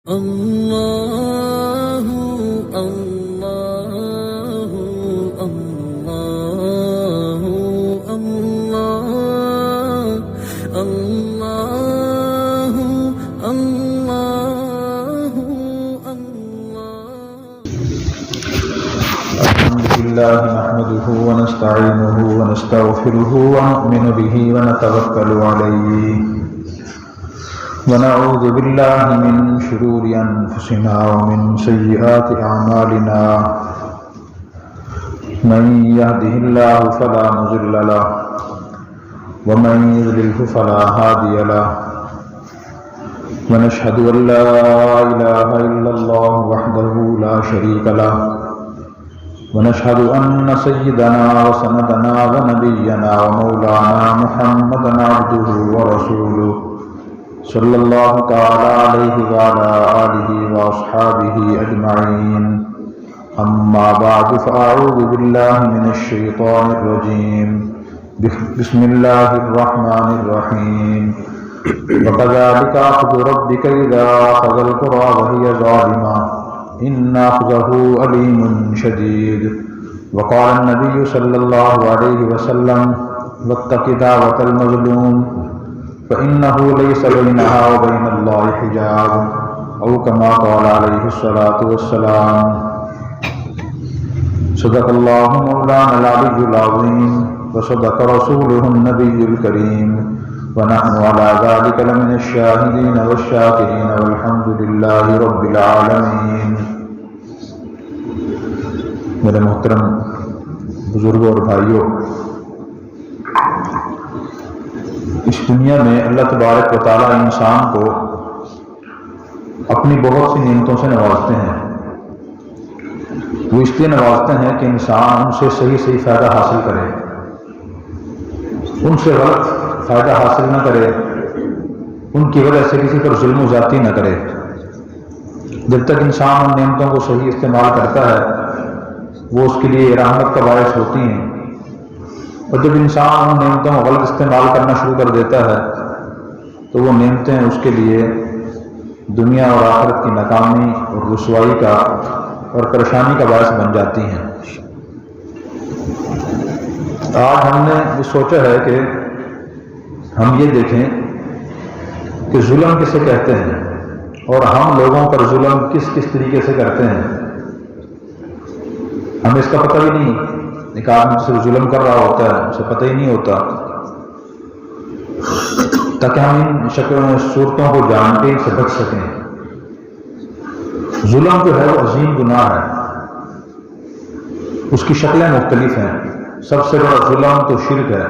اللہ اللہ اللہ اللہ اللہ اللہ الحمد لله نحمده ونستعينه ونستغفره ونؤمن به ونتوكل عليه ونعوذ بالله من شرور أنفسنا ومن سيئات أعمالنا من يهده الله فلا مضل له ومن يضلل فلا هادي له ونشهد أن لا إله إلا الله وحده لا شريك له ونشهد أن سيدنا وسندنا ونبينا ومولانا محمدا عبده ورسوله صلى الله تعالى عليه وعلى آله وأصحابه أجمعين أما بعد فأعوذ بالله من الشيطان الرجيم بسم الله الرحمن الرحيم وكذلك أخذ ربك إذا أخذ القرى وهي ظالمة إن أخذه أليم شديد وقال النبي صلى الله عليه وسلم واتق دعوة المظلوم فإنه ليس بينها وبين الله حجاب أو كما قال عليه الصلاة والسلام صدق الله مولانا العلي العظيم وصدق رسوله النبي الكريم ونحن على ذلك لمن الشاهدين والشاكرين والحمد لله رب العالمين. میرے محترم بزرگوں اور بھائیوں، اس دنیا میں اللہ تبارک و تعالیٰ انسان کو اپنی بہت سی نعمتوں سے نوازتے ہیں. وہ اس لیے نوازتے ہیں کہ انسان ان سے صحیح فائدہ حاصل کرے، ان سے غلط فائدہ حاصل نہ کرے، ان کی وجہ سے کسی پر ظلم و زیادتی نہ کرے. جب تک انسان ان نعمتوں کو صحیح استعمال کرتا ہے وہ اس کے لیے رحمت کا باعث ہوتی ہیں، اور جب انسان ان نعمتوں کو غلط استعمال کرنا شروع کر دیتا ہے تو وہ نعمتیں اس کے لیے دنیا اور آخرت کی ناکامی اور رسوائی کا اور پریشانی کا باعث بن جاتی ہیں. آج ہم نے یہ سوچا ہے کہ ہم یہ دیکھیں کہ ظلم کسے کہتے ہیں اور ہم لوگوں پر ظلم کس طریقے سے کرتے ہیں. ہمیں اس کا پتہ بھی نہیں. ایک آدمی سے ظلم کر رہا ہوتا ہے اسے پتہ ہی نہیں ہوتا، تاکہ ہم ان صورتوں کو جان کے سے بچ سکیں. ظلم جو ہے وہ عظیم گناہ ہے، اس کی شکلیں مختلف ہیں. سب سے بڑا ظلم تو شرک ہے.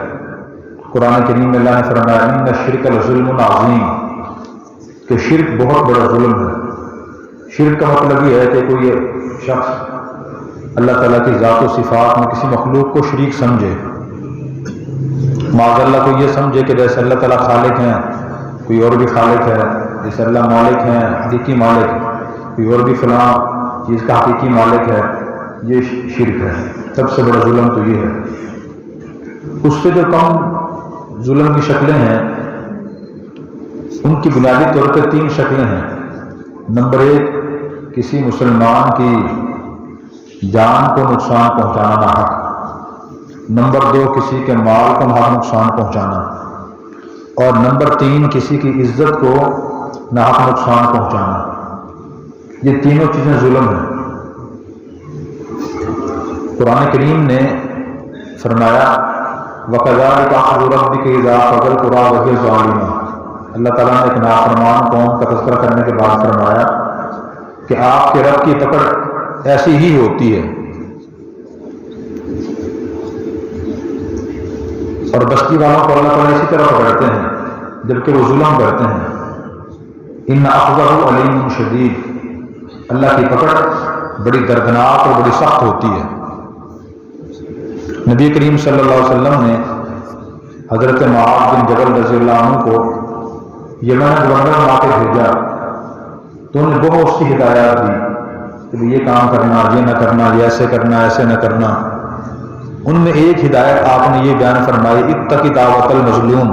قرآن کریم میں اللہ نے فرمایا ان الشرک لظلم عظیم، کہ شرک بہت بڑا ظلم ہے. شرک کا مطلب یہ ہے کہ کوئی شخص اللہ تعالیٰ کی ذات و صفات میں کسی مخلوق کو شریک سمجھے. معاذ اللہ کو یہ سمجھے کہ جیسے اللہ تعالیٰ خالق ہیں کوئی اور بھی خالق ہے، جیسے اللہ مالک ہیں حقیقی مالک کوئی اور بھی فلاں چیز کا حقیقی مالک ہے. یہ شرک ہے. سب سے بڑا ظلم تو یہ ہے. اس سے جو کم ظلم کی شکلیں ہیں ان کی بنیادی طور پہ 3 شکلیں ہیں. نمبر 1، کسی مسلمان کی جان کو نقصان پہنچانا ناحق. نمبر 2، کسی کے مال کو ناحق نقصان پہنچانا. اور نمبر 3، کسی کی عزت کو ناحق نقصان پہنچانا. یہ تینوں چیزیں ظلم ہیں. قرآن کریم نے فرمایا وَكَذَلِكَ أَخْذُ رَبِّكَ إِذَا أَخَذَ الْقُرَىٰ وَهِيَ ظَالِمَةٌ. اللہ تعالیٰ نے ایک نافرمان قوم کا تذکرہ کرنے کے بعد فرمایا کہ آپ کے رب کی پکڑ ایسی ہی ہوتی ہے. اور بستی والوں کو اللہ تعالیٰ اسی طرح پکڑتے ہیں جبکہ وہ ظلم کرتے ہیں. ان اخذہ علیم شدید، اللہ کی پکڑ بڑی دردناک اور بڑی سخت ہوتی ہے. نبی کریم صلی اللہ علیہ وسلم نے حضرت معاذ بن جبل رضی اللہ عنہ کو یمن گورنر بنا کے بھیجا تو انہیں بہت سی ہدایات دی کہ یہ کام کرنا، یہ نہ کرنا، یہ ایسے کرنا، ایسے نہ کرنا. ان میں ایک ہدایت آپ نے یہ بیان فرمائی اتقی دعوت المظلوم،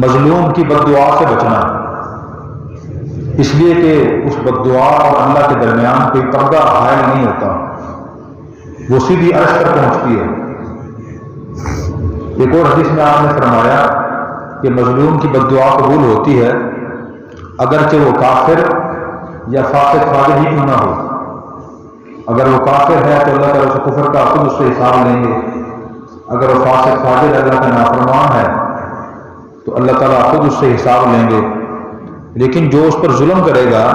مظلوم کی بد دعا سے بچنا. اس لیے کہ اس بد دعا اور اللہ کے درمیان کوئی پردہ حائل نہیں ہوتا، وہ سیدھی عرش پر پہنچتی ہے۔ ایک اور حدیث میں آپ نے فرمایا کہ مظلوم کی بد دعا قبول ہوتی ہے اگرچہ وہ کافر یا فاسق فاجر ہی کیوں نہ ہو۔ اگر وہ کافر ہے تو اللہ تعالیٰ اس کفر کا خود اس سے حساب لیں گے، اگر وہ فاسق فاجر اللہ کا نافرمان ہے تو اللہ تعالیٰ خود اس سے حساب لیں گے، لیکن جو اس پر ظلم کرے گا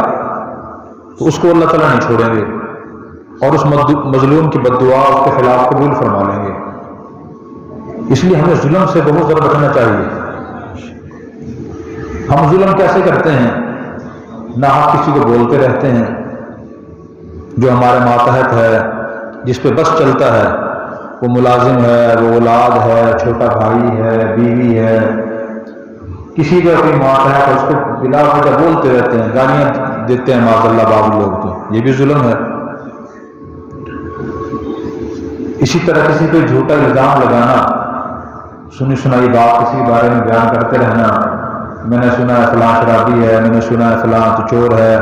تو اس کو اللہ تعالیٰ نہیں چھوڑیں گے اور اس مظلوم کی بد دعا اس کے خلاف قبول فرما لیں گے۔ اس لیے ہمیں ظلم سے بہت زیادہ بچنا چاہیے۔ ہم ظلم کیسے کرتے ہیں؟ نہ ہم کسی کو بولتے رہتے ہیں جو ہمارے ماتحت ہے، جس پہ بس چلتا ہے، وہ ملازم ہے، وہ اولاد ہے، چھوٹا بھائی ہے، بیوی ہے، کسی کا کوئی ماتحت ہے، اس کو بلا وجہ بولتے رہتے ہیں، گالیاں دیتے ہیں معاذ اللہ بعض لوگ، تو یہ بھی ظلم ہے۔ اسی طرح کسی پہ جھوٹا الزام لگانا، سنی سنائی بات کسی کے بارے میں بیان کرتے رہنا، میں نے سنا ہے فلاں شرابی ہے، میں نے سنا ہے فلاں تو چور ہے،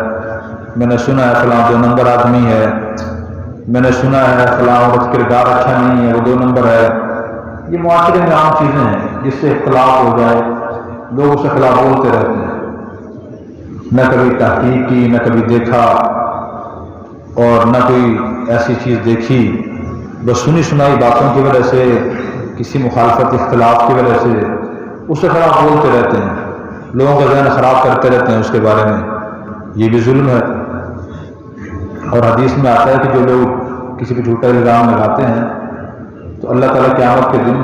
میں نے سنا ہے فلاں 2 نمبر آدمی ہے، میں نے سنا ہے فلاں عورت کردار اچھا نہیں ہے، وہ 2 نمبر ہے۔ یہ معاشرے میں عام چیزیں ہیں جس سے اختلاف ہو جائے، لوگ اس کے خلاف بولتے رہتے ہیں، نہ کبھی تحقیق کی، نہ کبھی دیکھا اور نہ کوئی ایسی چیز دیکھی، بس سنی سنائی باتوں کی وجہ سے، کسی مخالفت اختلاف کی وجہ سے اس کے خلاف بولتے رہتے ہیں، لوگوں کا ذہن خراب کرتے رہتے ہیں اس کے بارے میں، یہ بھی ظلم ہے۔ اور حدیث میں آتا ہے کہ جو لوگ کسی پہ جھوٹا الزام لگاتے ہیں تو اللہ تعالیٰ قیامت کے دن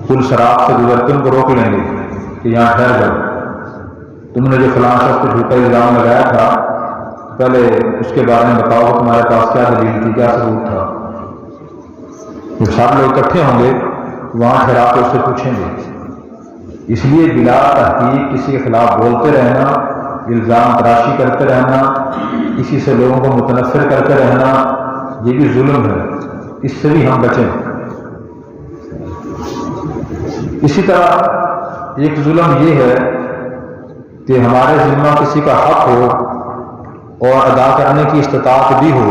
پل صراط سے گزرتے ان کو روک لیں گے کہ یہاں ٹھہر جاؤ، تم نے جو فلاں شخص پہ جھوٹا الزام لگایا تھا پہلے اس کے بارے میں بتاؤ کہ تمہارے پاس کیا دلیل تھی، کیا ثبوت تھا۔ جب سب لوگ اکٹھے ہوں گے وہاں ٹھہرا کے اس سے پوچھیں گے۔ اس لیے بلا تحقیق کسی کے خلاف بولتے رہنا، الزام تراشی کرتے رہنا، کسی سے لوگوں کو متنفر کرتے رہنا، یہ بھی ظلم ہے، اس سے بھی ہم بچیں۔ اسی طرح ایک ظلم یہ ہے کہ ہمارے ذمہ کسی کا حق ہو اور ادا کرنے کی استطاعت بھی ہو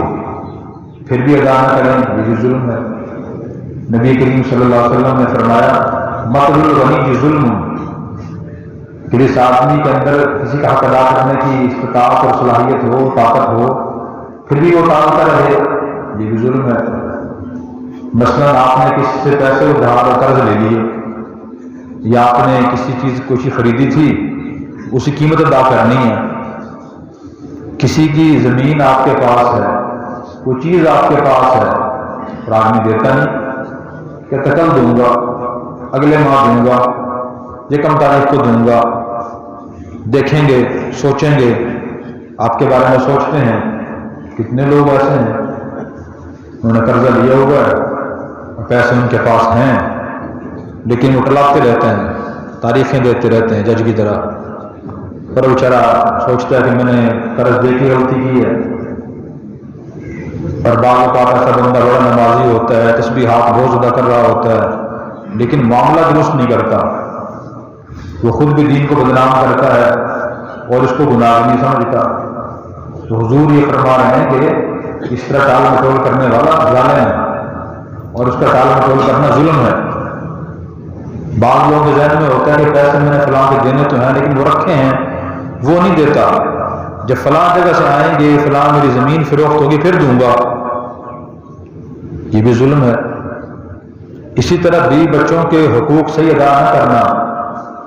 پھر بھی ادا نہ کریں، یہ بھی ظلم ہے۔ نبی کریم صلی اللہ علیہ وسلم نے فرمایا مطلب الغنی ظلم، کہ جس آدمی کے اندر کسی کا حق ادا کرنے کی استطاعت اور صلاحیت ہو، طاقت ہو، پھر بھی وہ ٹالتا رہے، یہ بھی ظلم ہے۔ مثلاً آپ نے کسی سے پیسے ادھار اور قرض لے لیے، یا آپ نے کسی چیز کوئی خریدی تھی، اسی قیمت ادا کرنی ہے، کسی کی زمین آپ کے پاس ہے، کوئی چیز آپ کے پاس ہے اور آدمی دیتا نہیں، کہتا کل دوں گا، اگلے ماہ دوں گا، یکم تاریخ کو دوں گا، دیکھیں گے، سوچیں گے۔ آپ کے بارے میں سوچتے ہیں، کتنے لوگ ایسے ہیں انہوں نے قرضہ لیا ہوا ہے اور پیسے ان کے پاس ہیں لیکن وہ ٹلاتے رہتے ہیں، تاریخیں دیتے رہتے ہیں جج کی طرح، پر وہ بیچارہ سوچتا ہے کہ میں نے قرض دے کے غلطی کی ہے۔ اور بعض اوقات ایسا بندہ بڑا نمازی ہوتا ہے، تسبیحات بہت زیادہ کر رہا ہوتا ہے لیکن معاملہ درست نہیں کرتا، وہ خود بھی دین کو بدنام کرتا ہے اور اس کو گناہ نہیں سمجھتا۔ تو حضور یہ فرما رہے ہیں کہ اس طرح ٹال مٹول کرنے والا ظالم ہے اور اس کا ٹال مٹول کرنا ظلم ہے۔ بعض لوگوں کے ذہن میں ہوتا ہے کہ پیسے میں نے فلاں کے دینے تو ہیں لیکن وہ رکھے ہیں، وہ نہیں دیتا، جب فلاں جگہ سے آئیں گے، فلاں میری زمین فروخت ہوگی پھر دوں گا، یہ بھی ظلم ہے۔ اسی طرح بیوی بچوں کے حقوق صحیح ادا نہ کرنا،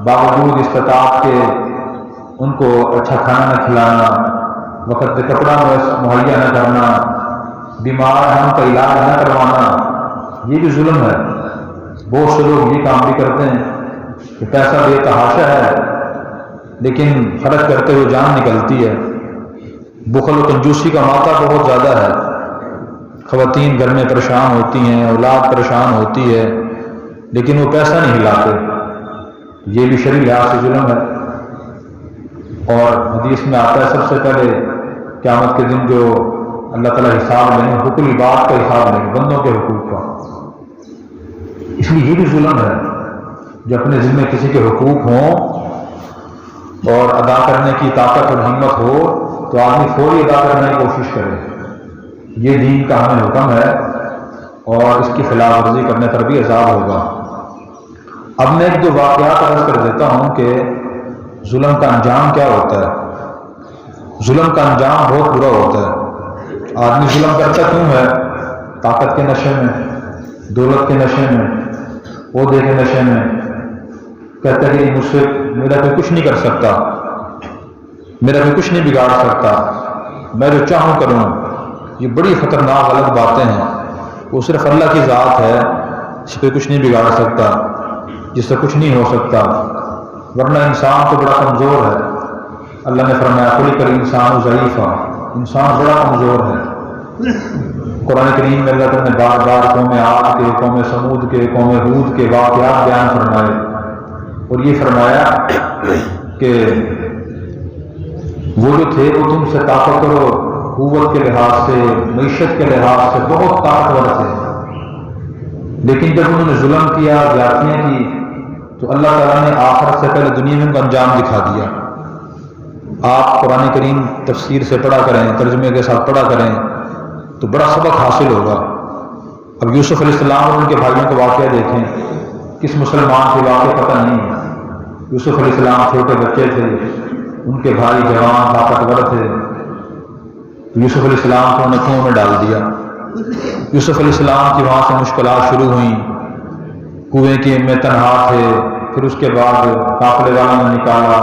باوجود استطاعت کے ان کو اچھا کھانا نہ کھلانا، وقت پہ کپڑا مہیا نہ کرنا، بیمار ہیں ان کا علاج نہ کروانا، یہ بھی ظلم ہے۔ بہت سے لوگ یہ کام بھی کرتے ہیں کہ پیسہ بے تحاشا ہے لیکن خرچ کرتے ہوئے جان نکلتی ہے۔ بخل و کنجوسی کا ماتا بہت زیادہ ہے، خواتین گھر میں پریشان ہوتی ہیں، اولاد پریشان ہوتی ہے لیکن وہ پیسہ نہیں ہلاتے، یہ بھی شرعی لحاظ سے ظلم ہے۔ اور حدیث میں آتا ہے سب سے پہلے قیامت کے دن جو اللہ تعالیٰ حساب لیں گے، حقوق العباد کا حساب لیں گے، بندوں کے حقوق کا۔ اس لیے یہ بھی ظلم ہے جو اپنے ذمہ کسی کے حقوق ہوں اور ادا کرنے کی طاقت اور ہمت ہو تو آدمی فوری ادا کرنے کی کوشش کرے. یہ دین کا ہمیں حکم ہے اور اس کی خلاف ورزی کرنے پر بھی عذاب ہوگا. اب میں ایک دو واقعات عرض کر دیتا ہوں کہ ظلم کا انجام کیا ہوتا ہے. ظلم کا انجام بہت برا ہوتا ہے. آدمی ظلم کرتا کیوں ہے؟ طاقت کے نشے میں، دولت کے نشے میں، عہدے کے نشے میں. کہتا ہے کہ مجھ سے میرا کوئی کچھ نہیں کر سکتا، میرا کوئی کچھ نہیں بگاڑ سکتا، میں جو چاہوں کروں. یہ بڑی خطرناک غلط باتیں ہیں. وہ صرف اللہ کی ذات ہے جس پہ کچھ نہیں بگاڑ سکتا، جس سے کچھ نہیں ہو سکتا. ورنہ انسان تو بڑا کمزور ہے. اللہ نے فرمایا خلق الانسان ضعیفا، انسان بڑا کمزور ہے. قرآن کریم میں اللہ تعالیٰ نے بار بار قوم عاد کے، قوم سمود کے، قوم ہود کے واقعات بیان فرمائے اور یہ فرمایا کہ وہ جو تھے وہ تم سے طاقتور و قوت کے لحاظ سے، معیشت کے لحاظ سے بہت طاقتور تھے، لیکن جب انہوں نے ظلم کیا، زیادتیاں کی، تو اللہ تعالیٰ نے آخرت سے پہلے دنیا میں ان کا انجام دکھا دیا. آپ قرآن کریم تفسیر سے پڑھا کریں، ترجمے کے ساتھ پڑھا کریں تو بڑا سبق حاصل ہوگا. اب یوسف علیہ السلام اور ان کے بھائیوں کا واقعہ دیکھیں. کس مسلمان کے واقعہ پتہ نہیں ہے. یوسف علیہ السلام چھوٹے بچے تھے، ان کے بھائی جوان طاقتور تھے. یوسف علیہ السلام کو انہوں نے کنویں میں ڈال دیا. یوسف علیہ السلام کی وہاں سے مشکلات شروع ہوئیں. کنویں کے میں تنہا تھے. پھر اس کے بعد قافلے والوں نے نکالا،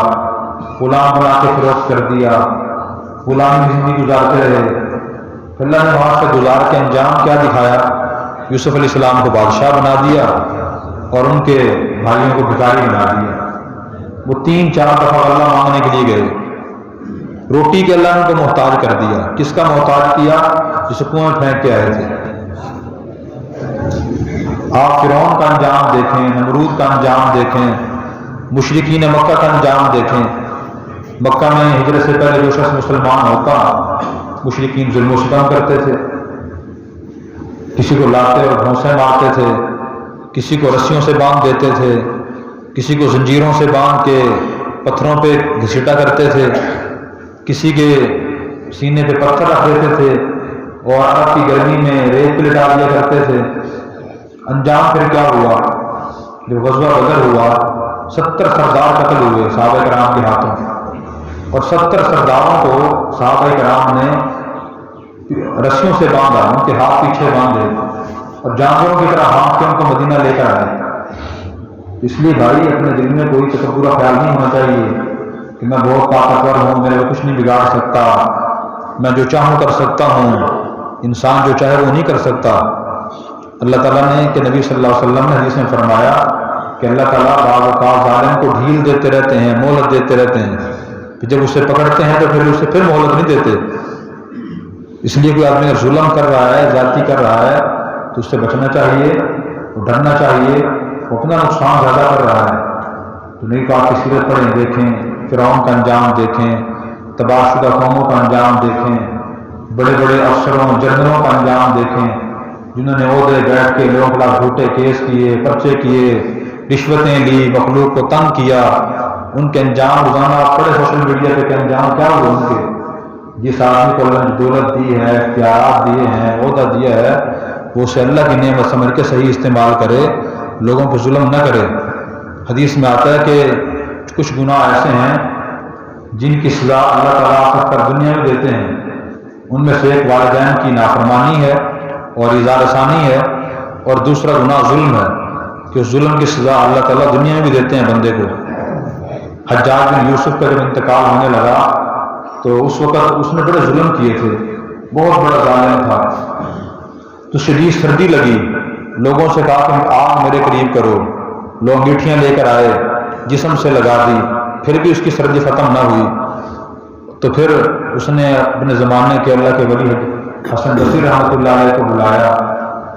غلام بنا کے فروخت کر دیا، غلامی زندگی گزارتے رہے. اللہ نے وہاں سے گزار کے انجام کیا دکھایا؟ یوسف علیہ السلام کو بادشاہ بنا دیا اور ان کے بھائیوں کو بھکاری بنا دیا. وہ 3-4 دفعہ اللہ مانگنے کے لیے گئے. روٹی کے اللہ نے ان کو محتاج کر دیا. کس کا محتاج کیا؟ جسے کنویں میں پھینک کے آئے تھے. آپ فرعون کا انجام دیکھیں، نمرود کا انجام دیکھیں، مشرکین مکہ کا انجام دیکھیں. مکہ میں ہجرت سے پہلے جو شخص مسلمان ہوتا، مشرکین ظلم و ستم کرتے تھے. کسی کو لاتے اور گھونسے مارتے تھے، کسی کو رسیوں سے باندھ دیتے تھے، کسی کو زنجیروں سے باندھ کے پتھروں پہ گھسیٹا کرتے تھے، کسی کے سینے پہ پتھر رکھ دیتے تھے اور عرب کی گرمی میں ریت پہ لٹا دیا کرتے تھے. انجام پھر کیا ہوا؟ جب غزوہ بدر ہوا 70 سردار قتل ہوئے صحابہ کرام کے ہاتھوں، اور 70 سرداروں کو صحابہ کرام نے رسیوں سے باندھا، ان کے ہاتھ پیچھے باندھے اور جانوروں کی طرح ہانپ کے ان کو مدینہ لے کر آئے. اس لیے بھائی اپنے دل میں کوئی تکبر کا خیال نہیں ہونا چاہیے کہ میں بہت طاقتور ہوں، میرے کو کچھ نہیں بگاڑ سکتا، میں جو چاہوں کر سکتا ہوں. انسان جو چاہے وہ نہیں کر سکتا. اللہ تعالیٰ نے کہ نبی صلی اللہ علیہ وسلم نے حدیث میں فرمایا کہ اللہ تعالیٰ بعض اوقات ظالم کو ڈھیل دیتے رہتے ہیں، مہلت دیتے رہتے ہیں. جب اسے پکڑتے ہیں تو پھر اسے پھر مہلت نہیں دیتے. اس لیے کوئی آدمی اگر ظلم کر رہا ہے، زیادتی کر رہا ہے تو اس سے بچنا چاہیے، ڈرنا چاہیے. وہ اپنا نقصان زیادہ کر رہا ہے. تو نبی پاک کی سیرت پڑھیں، دیکھیں فرعون کا انجام، دیکھیں تباہ شدہ قوموں کا انجام، دیکھیں بڑے بڑے افسروں جنرلوں کا انجام، دیکھیں جنہوں نے عہدے بیٹھ کے لوگوں کے خلاف جھوٹے کیس کیے، پرچے کیے، رشوتیں لی، مخلوق کو تنگ کیا. ان کے انجام روزانہ آپ پڑھے سوشل میڈیا پہ کہ انجام کیا ہوئے ان کے. جس آدمی کو اللہ نے دولت دی ہے، اختیارات دیے ہیں، عہدہ دیا ہے، وہ اسے اللہ کی نعمت سمجھ کے صحیح استعمال کرے، لوگوں پر ظلم نہ کرے. حدیث میں آتا ہے کہ کچھ گناہ ایسے ہیں جن کی سزا اللہ تعالیٰ آپ پر دنیا میں دیتے ہیں. ان میں سے ایک والدین کی نافرمانی ہے اور اظہار ثانی ہے، اور دوسرا گناہ ظلم ہے کہ اس ظلم کی سزا اللہ تعالیٰ دنیا میں بھی دیتے ہیں بندے کو. حجاج بن یوسف کا جب انتقال ہونے لگا تو اس وقت اس نے بڑے ظلم کیے تھے، بہت بڑا ظالم تھا. تو شدید سردی لگی، لوگوں سے کہا کہ آگ میرے قریب کرو. لوگ انگیٹھیاں لے کر آئے، جسم سے لگا دی، پھر بھی اس کی سردی ختم نہ ہوئی. تو پھر اس نے اپنے زمانے کے اللہ کے ولی حسن بصری رحمۃ اللہ علیہ کو بلایا،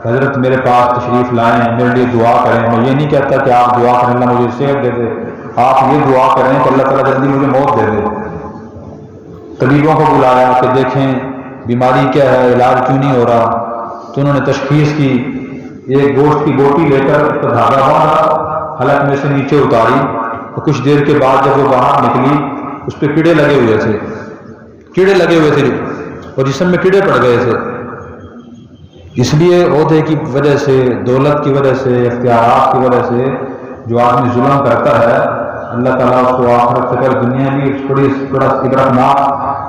حضرت میرے پاس تشریف لائیں، میرے لیے دعا کریں. میں یہ نہیں کہتا کہ آپ دعا کریں اللہ مجھے صحت دے دے، آپ یہ دعا کریں کہ اللہ تعالیٰ جلدی مجھے موت دے دے. طبیبوں کو بلایا کہ دیکھیں بیماری کیا ہے، علاج کیوں نہیں ہو رہا. تو انہوں نے تشخیص کی، ایک گوشت کی بوٹی لے کر دھاگا باندھا، حلق میں سے نیچے اتاری، اور کچھ دیر کے بعد جب وہ باہر نکلی اس پہ کیڑے لگے ہوئے تھے، اور جسم میں کیڑے پڑ گئے تھے، اس لیے عہدے کی وجہ سے، دولت کی وجہ سے، اختیارات کی وجہ سے جو آدمی ظلم کرتا ہے اللہ تعالیٰ اس کو آخرت سے کر دنیا میں بڑا عبرتناک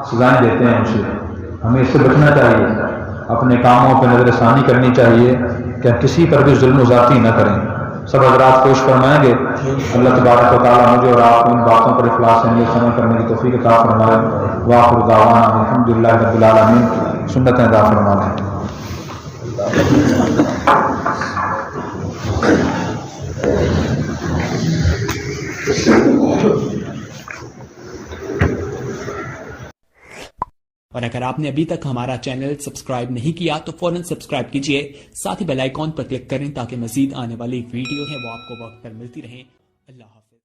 سزائیں دیتے ہیں اسے۔ ہمیں اس سے بچنا چاہیے، اپنے کاموں پہ نظر ثانی کرنی چاہیے کہ کسی پر بھی ظلم و زیادتی نہ کریں۔ سب حضرات کوشش فرمائیں گے اللہ تبارک و تعالیٰ مجھے اور آپ کو ان باتوں پر اخلاص سے عمل کرنے کی توفیق عطا فرمائے۔ وآخر دعوانا الحمدللہ رب العالمین۔ سنتیں ادا فرما دیں۔ اور اگر آپ نے ابھی تک ہمارا چینل سبسکرائب نہیں کیا تو فوراً سبسکرائب کیجئے، ساتھ ہی بیل آئیکن پر کلک کریں تاکہ مزید آنے والی ویڈیو ہے وہ آپ کو وقت پر ملتی رہیں۔ اللہ